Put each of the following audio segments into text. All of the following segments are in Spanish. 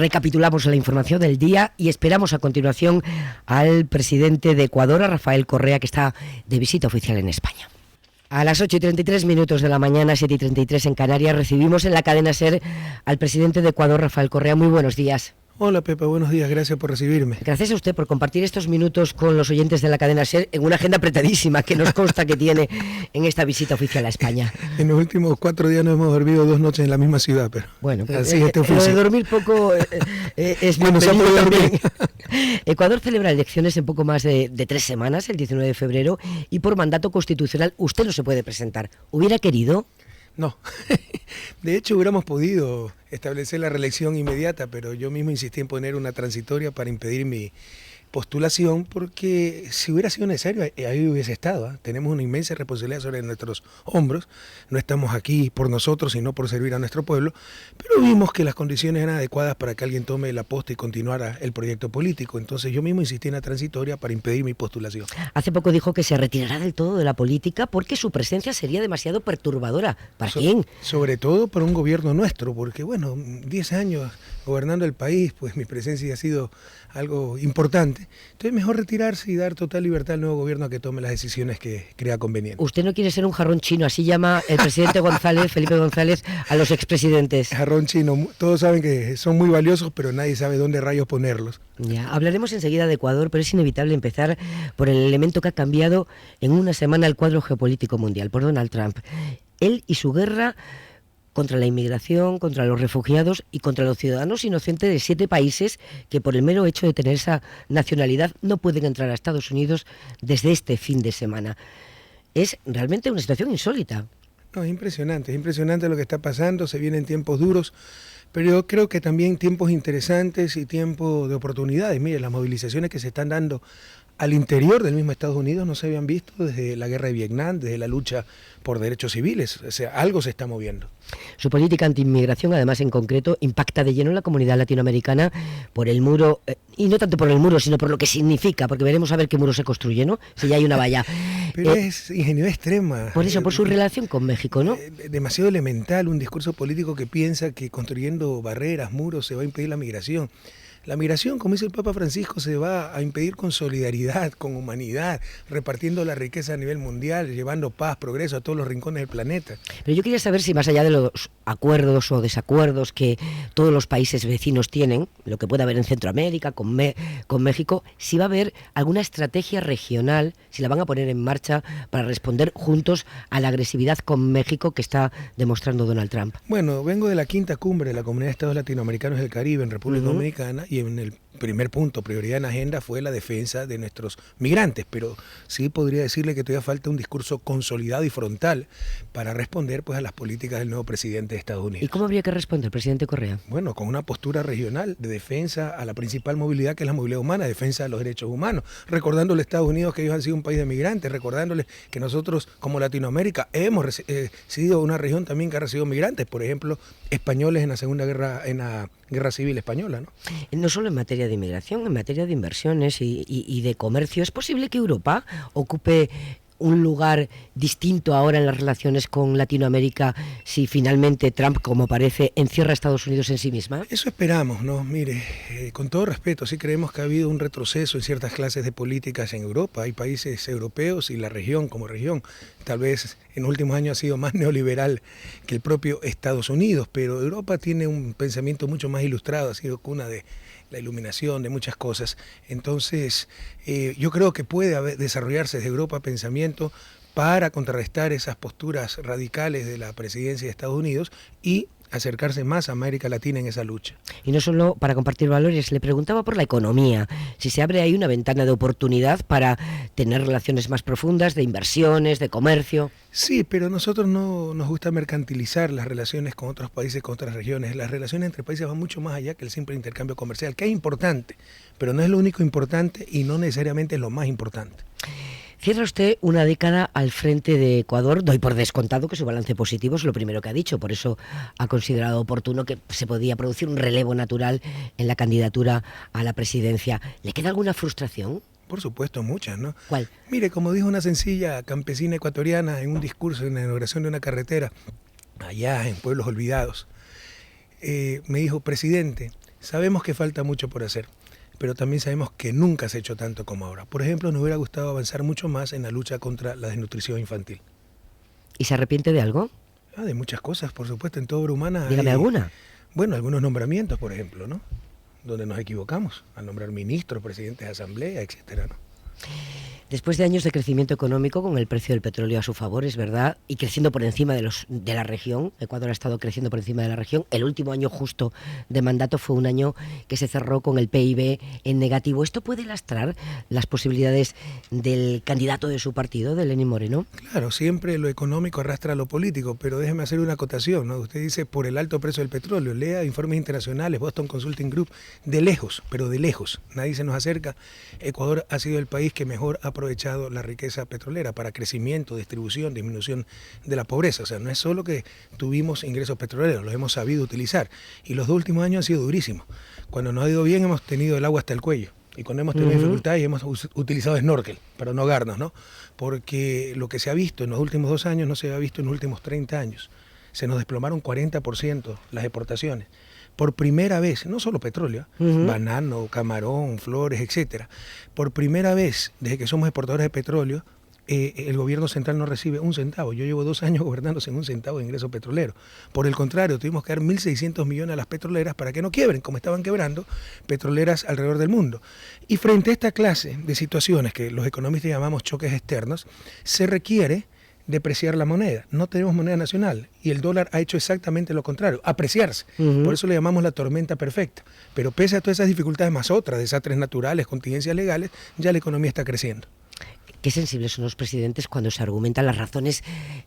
recapitulamos la información del día y esperamos a continuación al presidente de Ecuador, a Rafael Correa, que está de visita oficial en España. A las 8:33 de la mañana, 7:33 en Canarias, recibimos en la cadena SER al presidente de Ecuador, Rafael Correa. Muy buenos días. Hola Pepa, buenos días, gracias por recibirme. Gracias a usted por compartir estos minutos con los oyentes de la cadena SER en una agenda apretadísima que nos consta que tiene en esta visita oficial a España. En los últimos 4 días no hemos dormido 2 noches en la misma ciudad, pero bueno, así es este oficio. Lo de dormir poco es bueno, bienvenido también. Ecuador celebra elecciones en poco más de 3 semanas, el 19 de febrero, y por mandato constitucional usted no se puede presentar. ¿Hubiera querido? No, de hecho hubiéramos podido establecer la reelección inmediata, pero yo mismo insistí en poner una transitoria para impedir mi postulación, porque si hubiera sido necesario, ahí hubiese estado, ¿eh? Tenemos una inmensa responsabilidad sobre nuestros hombros, no estamos aquí por nosotros, sino por servir a nuestro pueblo, pero vimos que las condiciones eran adecuadas para que alguien tome la posta y continuara el proyecto político, entonces yo mismo insistí en la transitoria para impedir mi postulación. Hace poco dijo que se retirará del todo de la política porque su presencia sería demasiado perturbadora. ¿Para quién? Sobre todo para un gobierno nuestro, porque bueno, 10 años gobernando el país, pues mi presencia ha sido algo importante. Entonces mejor retirarse y dar total libertad al nuevo gobierno a que tome las decisiones que crea conveniente. Usted no quiere ser un jarrón chino, así llama el presidente González, Felipe González, a los expresidentes. Jarrón chino, todos saben que son muy valiosos, pero nadie sabe dónde rayos ponerlos. Ya, hablaremos enseguida de Ecuador, pero es inevitable empezar por el elemento que ha cambiado en una semana el cuadro geopolítico mundial, por Donald Trump. Él y su guerra contra la inmigración, contra los refugiados y contra los ciudadanos inocentes de 7 países que por el mero hecho de tener esa nacionalidad no pueden entrar a Estados Unidos desde este fin de semana. Es realmente una situación insólita. No, es impresionante lo que está pasando, se vienen tiempos duros, pero yo creo que también tiempos interesantes y tiempos de oportunidades. Mire, las movilizaciones que se están dando al interior del mismo Estados Unidos no se habían visto desde la guerra de Vietnam, desde la lucha por derechos civiles, o sea, algo se está moviendo. Su política anti-inmigración, además en concreto, impacta de lleno en la comunidad latinoamericana por el muro, y no tanto por el muro, sino por lo que significa, porque veremos a ver qué muro se construye, ¿no? Si ya hay una valla. Pero es ingenuidad extrema. Por eso, por su relación con México, ¿no? Demasiado elemental, un discurso político que piensa que construyendo barreras, muros, se va a impedir la migración. La migración, como dice el Papa Francisco, se va a impedir con solidaridad, con humanidad, repartiendo la riqueza a nivel mundial, llevando paz, progreso a todos los rincones del planeta. Pero yo quería saber si más allá de los acuerdos o desacuerdos que todos los países vecinos tienen, lo que puede haber en Centroamérica, con México, si va a haber alguna estrategia regional, si la van a poner en marcha para responder juntos a la agresividad con México que está demostrando Donald Trump. Bueno, vengo de la 5ª cumbre de la Comunidad de Estados Latinoamericanos del Caribe en República Dominicana, y en el primer punto, prioridad en la agenda, fue la defensa de nuestros migrantes, pero sí podría decirle que todavía falta un discurso consolidado y frontal para responder pues a las políticas del nuevo presidente de Estados Unidos. ¿Y cómo habría que responder, presidente Correa? Bueno, con una postura regional de defensa a la principal movilidad, que es la movilidad humana, defensa de los derechos humanos, recordándole a Estados Unidos que ellos han sido un país de migrantes, recordándoles que nosotros como Latinoamérica hemos sido una región también que ha recibido migrantes, por ejemplo, españoles en la Segunda Guerra, en la Guerra Civil Española, ¿no? No solo en materia de inmigración, en materia de inversiones y de comercio. ¿Es posible que Europa ocupe un lugar distinto ahora en las relaciones con Latinoamérica si finalmente Trump, como parece, encierra a Estados Unidos en sí misma? Eso esperamos, ¿no? Mire, con todo respeto, sí creemos que ha habido un retroceso en ciertas clases de políticas en Europa. Hay países europeos y la región como región, tal vez en los últimos años ha sido más neoliberal que el propio Estados Unidos, pero Europa tiene un pensamiento mucho más ilustrado, ha sido cuna de la iluminación, de muchas cosas. Entonces, yo creo que puede desarrollarse desde Europa pensamiento para contrarrestar esas posturas radicales de la presidencia de Estados Unidos y acercarse más a América Latina en esa lucha. Y no solo para compartir valores, le preguntaba por la economía, si se abre ahí una ventana de oportunidad para tener relaciones más profundas, de inversiones, de comercio. Sí, pero a nosotros no nos gusta mercantilizar las relaciones con otros países, con otras regiones. Las relaciones entre países van mucho más allá que el simple intercambio comercial, que es importante, pero no es lo único importante y no necesariamente es lo más importante. Cierra usted una década al frente de Ecuador. Doy por descontado que su balance positivo es lo primero que ha dicho, por eso ha considerado oportuno que se podía producir un relevo natural en la candidatura a la presidencia. ¿Le queda alguna frustración? Por supuesto, muchas, ¿no? ¿Cuál? Mire, como dijo una sencilla campesina ecuatoriana en un discurso en la inauguración de una carretera allá en Pueblos Olvidados, me dijo: presidente, Sabemos que falta mucho por hacer, pero también sabemos que nunca se ha hecho tanto como ahora. Por ejemplo, nos hubiera gustado avanzar mucho más en la lucha contra la desnutrición infantil. ¿Y se arrepiente de algo? De muchas cosas, por supuesto, en toda obra humana. Dígame alguna. Bueno, algunos nombramientos, por ejemplo, ¿no? Donde nos equivocamos, al nombrar ministros, presidentes de asamblea, etcétera, ¿no? Después de años de crecimiento económico con el precio del petróleo a su favor, es verdad, y creciendo por encima de la región, Ecuador ha estado creciendo por encima de la región, el último año justo de mandato fue un año que se cerró con el PIB en negativo. ¿Esto puede lastrar las posibilidades del candidato de su partido, de Lenín Moreno? Claro, siempre lo económico arrastra a lo político, pero déjeme hacer una acotación, ¿no? Usted dice por el alto precio del petróleo, lea informes internacionales, Boston Consulting Group, de lejos, pero de lejos, nadie se nos acerca. Ecuador ha sido el país que mejor ha aprovechado la riqueza petrolera para crecimiento, distribución, disminución de la pobreza. O sea, no es solo que tuvimos ingresos petroleros, los hemos sabido utilizar. Y los 2 últimos años han sido durísimos. Cuando nos ha ido bien hemos tenido el agua hasta el cuello. Y cuando hemos tenido dificultades hemos utilizado snorkel para no ahogarnos, ¿no? Porque lo que se ha visto en los últimos 2 años no se había visto en los últimos 30 años. Se nos desplomaron 40% las exportaciones. Por primera vez, no solo petróleo, banano, camarón, flores, etcétera. Por primera vez, desde que somos exportadores de petróleo, el gobierno central no recibe un centavo. Yo llevo 2 años gobernando sin un centavo de ingreso petrolero. Por el contrario, tuvimos que dar 1.600 millones a las petroleras para que no quiebren, como estaban quebrando petroleras alrededor del mundo. Y frente a esta clase de situaciones que los economistas llamamos choques externos, se requiere depreciar la moneda. No tenemos moneda nacional y el dólar ha hecho exactamente lo contrario, apreciarse. Por eso le llamamos la tormenta perfecta. Pero pese a todas esas dificultades más otras, desastres naturales, contingencias legales, ya la economía está creciendo. Qué sensibles son los presidentes cuando se argumentan las razones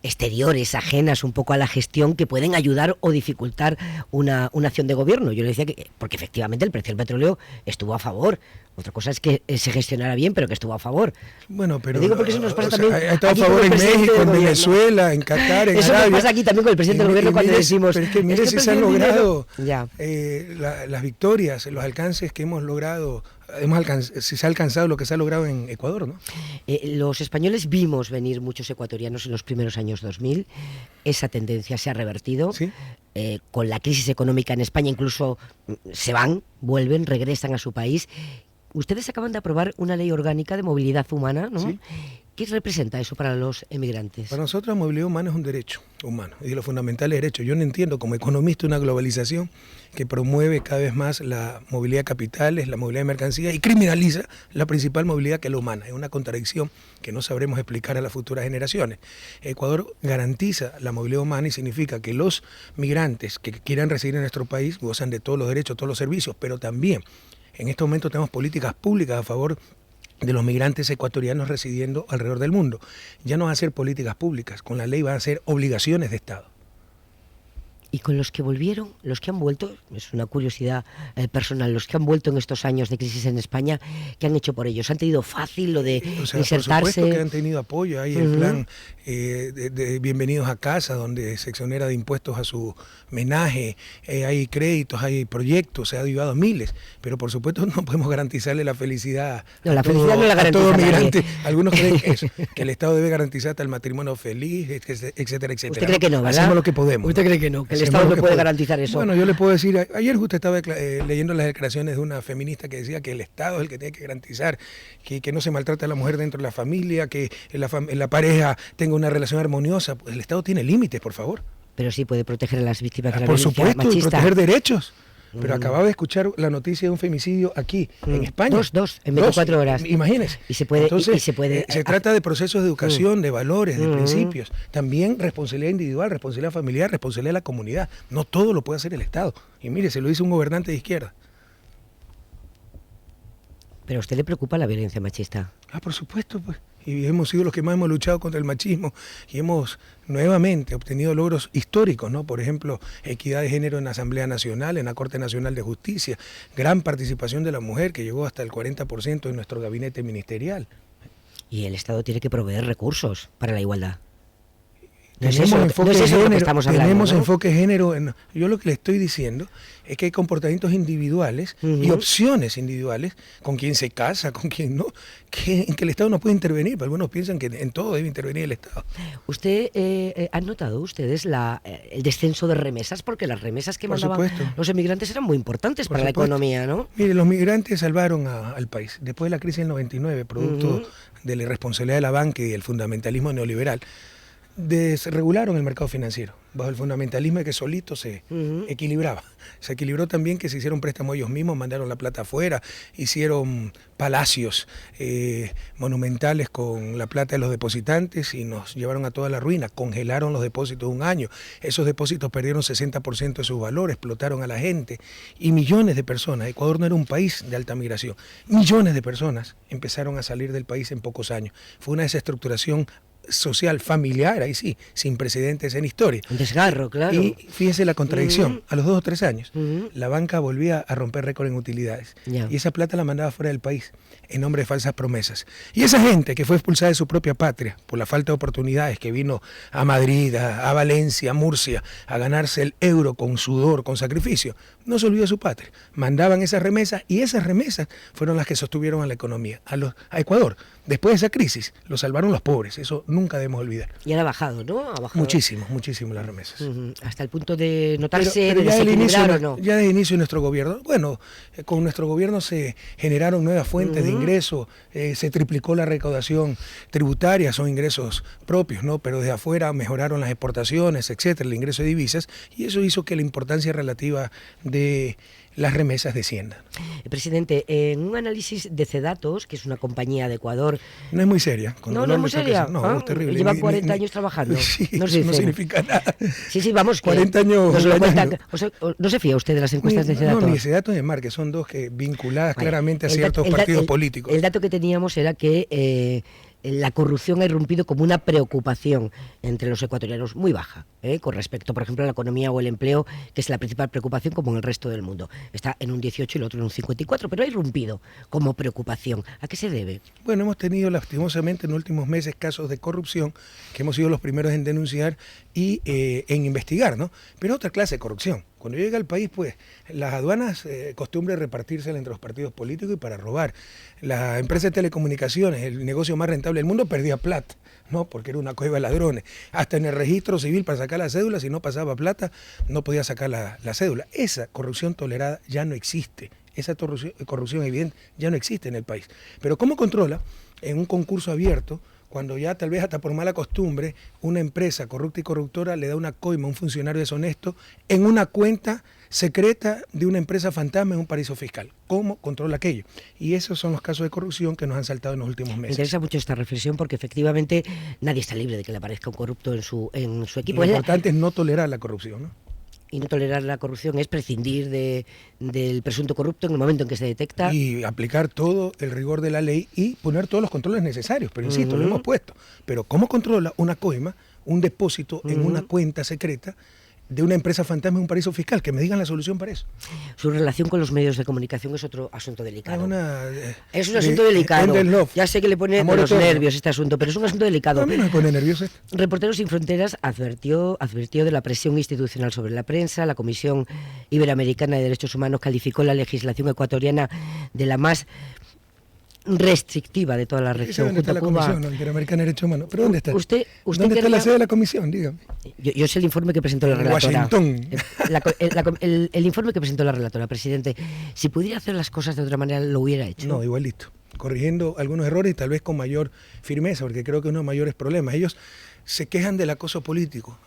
exteriores, ajenas un poco a la gestión, que pueden ayudar o dificultar una acción de gobierno. Yo le decía que, porque efectivamente el precio del petróleo estuvo a favor. Otra cosa es que se gestionara bien, pero que estuvo a favor. Bueno, pero lo digo porque eso nos pasa también. Ha estado a favor en México, en Venezuela, en Qatar, en Arabia. Eso nos pasa aquí también con el presidente del gobierno cuando decimos. Pero es que mire si se han logrado las las victorias, los alcances que hemos logrado. Si se ha alcanzado lo que se ha logrado en Ecuador, ¿no? Los españoles vimos venir muchos ecuatorianos en los primeros años 2000. Esa tendencia se ha revertido. ¿Sí? Con la crisis económica en España incluso se van, vuelven, regresan a su país. Ustedes acaban de aprobar una ley orgánica de movilidad humana, ¿no? Sí. ¿Qué representa eso para los emigrantes? Para nosotros la movilidad humana es un derecho humano y de los fundamentales derechos. Yo no entiendo como economista una globalización que promueve cada vez más la movilidad de capitales, la movilidad de mercancías y criminaliza la principal movilidad que es la humana. Es una contradicción que no sabremos explicar a las futuras generaciones. Ecuador garantiza la movilidad humana y significa que los migrantes que quieran residir en nuestro país gozan de todos los derechos, todos los servicios, pero también en este momento tenemos políticas públicas a favor de los migrantes ecuatorianos residiendo alrededor del mundo. Ya no van a ser políticas públicas, con la ley van a ser obligaciones de Estado. Y con los que volvieron, los que han vuelto, es una curiosidad personal, los que han vuelto en estos años de crisis en España, ¿qué han hecho por ellos? ¿Han tenido fácil lo de insertarse? Por supuesto que han tenido apoyo. Hay el plan de Bienvenidos a Casa, donde se exonera de impuestos a su menaje, hay créditos, hay proyectos, se ha ayudado a miles, pero por supuesto no podemos garantizarle la felicidad a todo migrante. Algunos creen que el Estado debe garantizar hasta el matrimonio feliz, etcétera, etcétera. ¿Usted cree que no, verdad? Hacemos lo que podemos. ¿Usted cree que no? Que el Estado no puede garantizar eso. Bueno, yo le puedo decir, ayer justo estaba leyendo las declaraciones de una feminista que decía que el Estado es el que tiene que garantizar que no se maltrate a la mujer dentro de la familia, que la pareja tenga una relación armoniosa. Pues el Estado tiene límites, por favor. Pero sí puede proteger a las víctimas de la por violencia supuesto, machista. Proteger derechos. Pero acababa de escuchar la noticia de un femicidio aquí, en España. Dos, en 24 horas. Imagínense. Y se puede. Entonces, se trata de procesos de educación, de valores, de principios. También responsabilidad individual, responsabilidad familiar, responsabilidad de la comunidad. No todo lo puede hacer el Estado. Y mire, se lo dice un gobernante de izquierda. ¿Pero a usted le preocupa la violencia machista? Por supuesto, pues. Y hemos sido los que más hemos luchado contra el machismo y hemos nuevamente obtenido logros históricos, ¿no? Por ejemplo, equidad de género en la Asamblea Nacional, en la Corte Nacional de Justicia, gran participación de la mujer que llegó hasta el 40% en nuestro gabinete ministerial. Y el Estado tiene que proveer recursos para la igualdad. No es tenemos eso, no enfoque es eso de de lo que género, estamos hablando, tenemos ¿no? enfoque de género. Yo lo que le estoy diciendo es que hay comportamientos individuales y opciones individuales con quien se casa, con quien no, en que el Estado no puede intervenir, pero algunos piensan que en todo debe intervenir el Estado. ¿Han notado ustedes el descenso de remesas? Porque las remesas que Por mandaban supuesto. los emigrantes eran muy importantes Por para la supuesto. economía, ¿no? Mire, los migrantes salvaron al país. Después de la crisis del 99, producto de la irresponsabilidad de la banca y del fundamentalismo neoliberal, desregularon el mercado financiero, bajo el fundamentalismo de que solito se equilibraba. Se equilibró también que se hicieron préstamos ellos mismos, mandaron la plata afuera, hicieron palacios monumentales con la plata de los depositantes y nos llevaron a toda la ruina, congelaron los depósitos un año, esos depósitos perdieron 60% de su valor, explotaron a la gente y millones de personas, Ecuador no era un país de alta migración, millones de personas empezaron a salir del país en pocos años. Fue una desestructuración social, familiar, ahí sí, sin precedentes en historia. Un desgarro, claro. Y fíjese la contradicción, a los 2 o 3 años, la banca volvía a romper récord en utilidades. Y esa plata la mandaba fuera del país, en nombre de falsas promesas. Y esa gente que fue expulsada de su propia patria, por la falta de oportunidades, que vino a Madrid, a Valencia, a Murcia, a ganarse el euro con sudor, con sacrificio, no se olvidó de su patria. Mandaban esas remesas y esas remesas fueron las que sostuvieron a la economía, a Ecuador. Después de esa crisis, lo salvaron los pobres, eso nunca debemos olvidar. Y ahora ha bajado, ¿no? Ha bajado. Muchísimo, muchísimo las remesas. Hasta el punto de notarse, pero de ya desequilibrar o no. Ya desde el inicio de nuestro gobierno, bueno, con nuestro gobierno se generaron nuevas fuentes de ingreso, se triplicó la recaudación tributaria, son ingresos propios, ¿no? Pero desde afuera mejoraron las exportaciones, etcétera, el ingreso de divisas, y eso hizo que la importancia relativa de las remesas desciendan. Presidente, en un análisis de CEDATOS, que es una compañía de Ecuador... No es muy seria. No es muy seria. No, terrible. Lleva 40 años trabajando. Sí, no significa nada. Sí, vamos. 40 años. Nos lo cuentan. ¿No se fía usted de las encuestas de CEDATOS? No, ni CEDATOS ni Mar, que son dos vinculadas claramente a ciertos partidos políticos. El dato que teníamos era que la corrupción ha irrumpido como una preocupación entre los ecuatorianos muy baja, con respecto, por ejemplo, a la economía o el empleo, que es la principal preocupación como en el resto del mundo. Está en un 18 y el otro en un 54, pero ha irrumpido como preocupación. ¿A qué se debe? Bueno, hemos tenido lastimosamente en los últimos meses casos de corrupción que hemos sido los primeros en denunciar y en investigar, ¿no? Pero otra clase de corrupción. Cuando llega al país, pues, las aduanas, costumbre repartírsela entre los partidos políticos y para robar. La empresa de telecomunicaciones, el negocio más rentable del mundo, perdía plata, ¿no? Porque era una cueva de ladrones. Hasta en el registro civil para sacar la cédula, si no pasaba plata, no podía sacar la cédula. Esa corrupción tolerada ya no existe. Esa corrupción evidente ya no existe en el país. Pero ¿cómo controla en un concurso abierto? Cuando ya tal vez hasta por mala costumbre una empresa corrupta y corruptora le da una coima a un funcionario deshonesto en una cuenta secreta de una empresa fantasma en un paraíso fiscal. ¿Cómo controla aquello? Y esos son los casos de corrupción que nos han saltado en los últimos meses. Me interesa mucho esta reflexión porque efectivamente nadie está libre de que le aparezca un corrupto en su equipo. Lo importante es no tolerar la corrupción, ¿no? Y no tolerar la corrupción es prescindir del presunto corrupto en el momento en que se detecta. Y aplicar todo el rigor de la ley y poner todos los controles necesarios. Pero insisto, lo hemos puesto. Pero ¿cómo controla una coima, un depósito en una cuenta secreta de una empresa fantasma en un paraíso fiscal? Que me digan la solución para eso. Su relación con los medios de comunicación es otro asunto delicado. Es un de asunto delicado. Love. Ya sé que le pone Amor los eterno. nervios este asunto, pero es un asunto delicado. A mí no me pone nervioso esto. Reporteros Sin Fronteras advirtió de la presión institucional sobre la prensa. La Comisión Iberoamericana de Derechos Humanos calificó la legislación ecuatoriana de la más restrictiva de toda la región. ¿Dónde está la Comisión Interamericana de Derechos Humanos? ¿Pero dónde está? ¿Usted ¿Dónde está la sede de la Comisión? Dígame. Yo sé el informe que presentó la relatora. Washington. El informe que presentó la relatora, presidente. Si pudiera hacer las cosas de otra manera, lo hubiera hecho. No, igualito. Corrigiendo algunos errores y tal vez con mayor firmeza, porque creo que uno de los mayores problemas. Ellos se quejan del acoso político.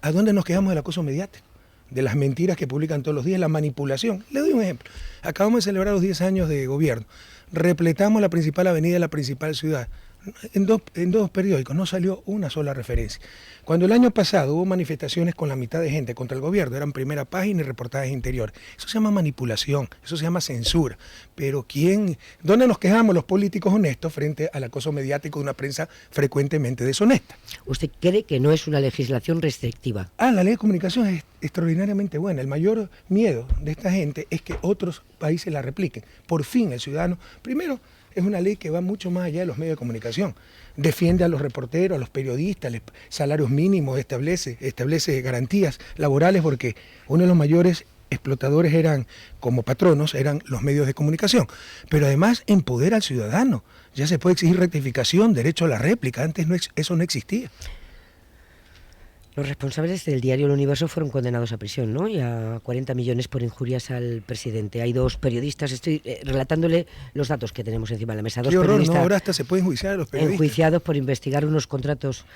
¿A dónde nos quejamos del acoso mediático? De las mentiras que publican todos los días, la manipulación. Le doy un ejemplo. Acabamos de celebrar los 10 años de gobierno. Repletamos la principal avenida de la principal ciudad. En dos periódicos no salió una sola referencia. Cuando el año pasado hubo manifestaciones con la mitad de gente contra el gobierno, eran primera página y reportajes interiores. Eso se llama manipulación, eso se llama censura. Pero ¿dónde nos quejamos los políticos honestos frente al acoso mediático de una prensa frecuentemente deshonesta? ¿Usted cree que no es una legislación restrictiva? La ley de comunicación es extraordinariamente buena. El mayor miedo de esta gente es que otros países la repliquen. Por fin el ciudadano, primero, es una ley que va mucho más allá de los medios de comunicación. Defiende a los reporteros, a los periodistas, salarios mínimos, establece garantías laborales, porque uno de los mayores explotadores como patronos eran los medios de comunicación. Pero además empodera al ciudadano. Ya se puede exigir rectificación, derecho a la réplica. Antes eso no existía. Los responsables del diario El Universo fueron condenados a prisión, ¿no? Y a 40 millones por injurias al presidente. Hay 2 periodistas, estoy relatándole los datos que tenemos encima de la mesa. 2 Qué horror, periodistas, ¿no? Ahora hasta se pueden enjuiciar a los periodistas. enjuiciados por investigar unos contratos.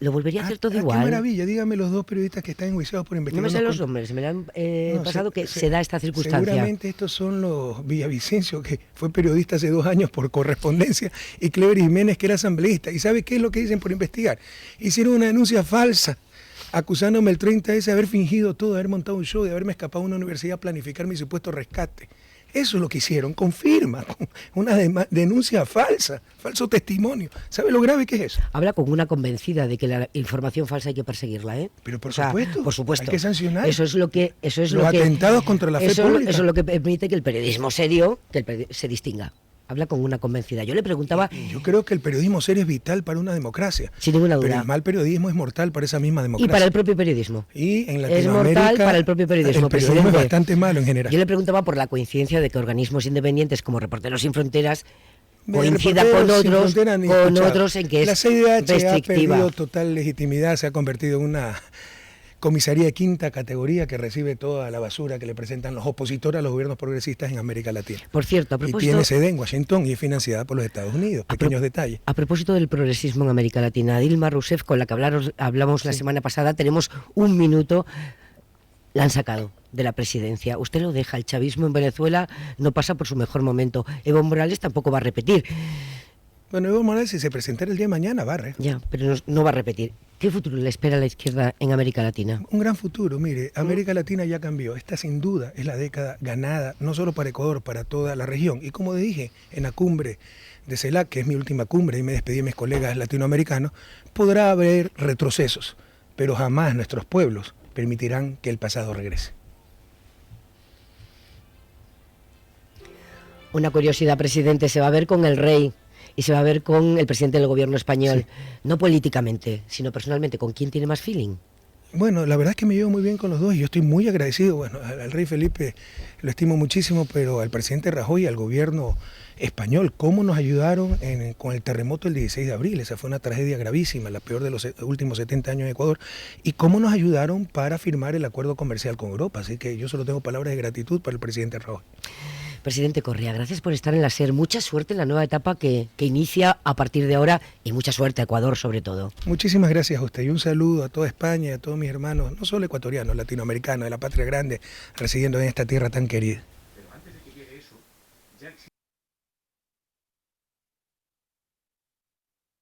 ¿Lo volvería a hacer todo igual? Qué maravilla, dígame los 2 periodistas que están enjuiciados por investigar. No me sé los nombres, me han pasado que se da esta circunstancia. Seguramente estos son los Villavicencio, que fue periodista hace 2 años por correspondencia, y Clever Jiménez, que era asambleísta. ¿Y sabe qué es lo que dicen por investigar? Hicieron una denuncia falsa, acusándome el 30S de haber fingido todo, de haber montado un show, de haberme escapado a una universidad a planificar mi supuesto rescate. Eso es lo que hicieron, confirma, una denuncia falsa, falso testimonio. ¿Sabe lo grave que es eso? Habla con una convencida de que la información falsa hay que perseguirla, ¿eh? Pero por supuesto, hay que sancionar. Eso es lo que atentados contra la fe pública. Eso es lo que permite que el periodismo serio se distinga. Habla con una convencida. Yo le preguntaba... Yo creo que el periodismo serio es vital para una democracia. Sin ninguna duda. Pero el mal periodismo es mortal para esa misma democracia. Y para el propio periodismo. Y en Latinoamérica... Es mortal para el propio periodismo. El periodismo es bastante malo en general. Yo le preguntaba por la coincidencia de que organismos independientes como Reporteros Sin Fronteras coincida con otros en que es la CIDH restrictiva. Ha perdido total legitimidad, se ha convertido en una comisaría de 5ª categoría que recibe toda la basura que le presentan los opositores a los gobiernos progresistas en América Latina. Por cierto, a propósito... Y tiene sede en Washington y es financiada por los Estados Unidos. Pequeños detalles. A propósito del progresismo en América Latina, Dilma Rousseff, con la que hablamos la semana pasada, tenemos 1 minuto, la han sacado de la presidencia. Usted lo deja, el chavismo en Venezuela no pasa por su mejor momento. Evo Morales tampoco va a repetir. Bueno, Evo Morales, si se presentara el día de mañana, barre. Ya, pero no va a repetir. ¿Qué futuro le espera a la izquierda en América Latina? Un gran futuro. Mire, América Latina ya cambió. Esta sin duda es la década ganada, no solo para Ecuador, para toda la región. Y como dije, en la cumbre de CELAC, que es mi última cumbre, y me despedí de mis colegas latinoamericanos, podrá haber retrocesos, pero jamás nuestros pueblos permitirán que el pasado regrese. Una curiosidad, presidente, se va a ver con el rey y se va a ver con el presidente del gobierno español, sí. No políticamente, sino personalmente. ¿Con quién tiene más feeling? Bueno, la verdad es que me llevo muy bien con los dos y yo estoy muy agradecido. Bueno, al rey Felipe lo estimo muchísimo, pero al presidente Rajoy y al gobierno español, cómo nos ayudaron con el terremoto del 16 de abril. Esa fue una tragedia gravísima, la peor de los últimos 70 años en Ecuador, y cómo nos ayudaron para firmar el acuerdo comercial con Europa. Así que yo solo tengo palabras de gratitud para el presidente Rajoy. Presidente Correa, gracias por estar en la SER. Mucha suerte en la nueva etapa que inicia a partir de ahora y mucha suerte a Ecuador sobre todo. Muchísimas gracias a usted y un saludo a toda España y a todos mis hermanos, no solo ecuatorianos, latinoamericanos, de la patria grande, residiendo en esta tierra tan querida.